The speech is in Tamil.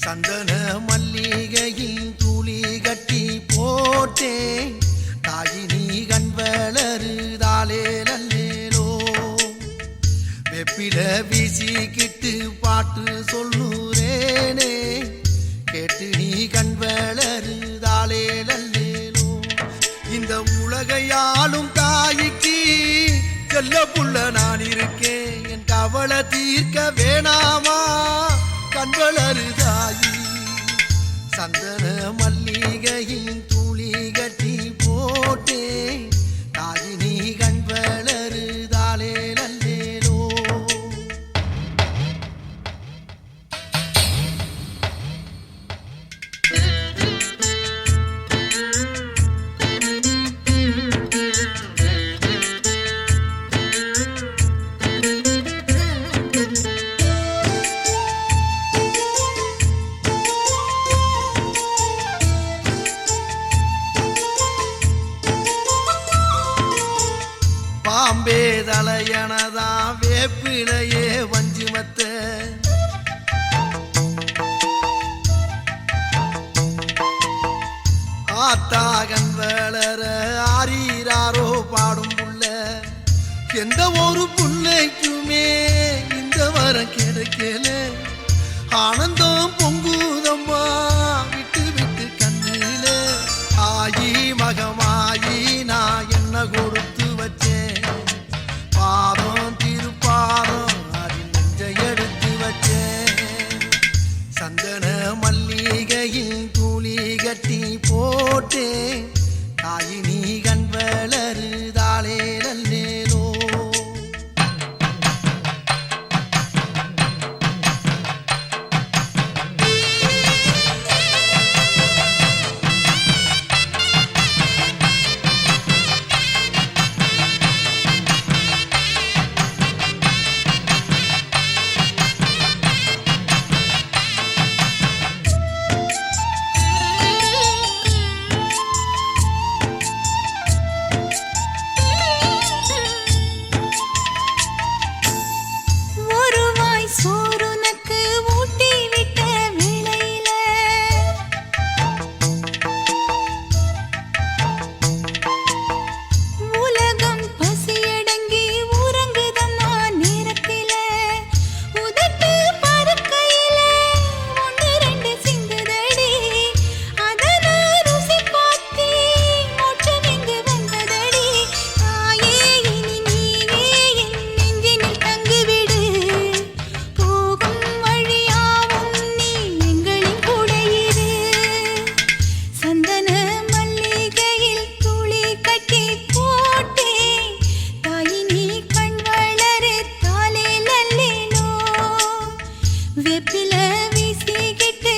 சந்தன மல்லிகையில் துளி கட்டி போட்டேன் தாயினி கண் வளருதாலே நல்லேலோ வெப்பில வீசிக்கிட்டு பாட்டு சொல்லுறேனே கேட்டு நீ கண் வளருதாலே நல்லேலோ இந்த உலகையாளும் தாய்க்கு செல்ல புள்ள நான் இருக்கேன் என் கவலை தீர்க்க வேணாமா கண் வளருதாயி சந்தன மல்லிகையில் துளி கட்டி போட்டே தாயினி கண் வளருதாலே நல்லேலோ பாம்பே தலையனதா வேப்பிலையே வஞ்சுமத்த ஆத்தாகன் வளர ஆரீராரோ பாடும் புள்ள எந்த ஒரு புள்ளைக்குமே இந்த வரம் கிடைக்கல ஆனந்தம் பொங்குதம்மா விட்டு விட்டு கண்ணில ஆயி மகமாயி நான் என்ன கொடுத்து வச்சேன் பாதம் திருப்பாதம் அதில் நெஞ்சை எடுத்து வச்சேன் சந்தன மல்லிகையில் துளி கட்டி போட்டேன் தாயினி கண் வளருதாலே நல்லேலோ வெப்பில வீசிக்கிட்டு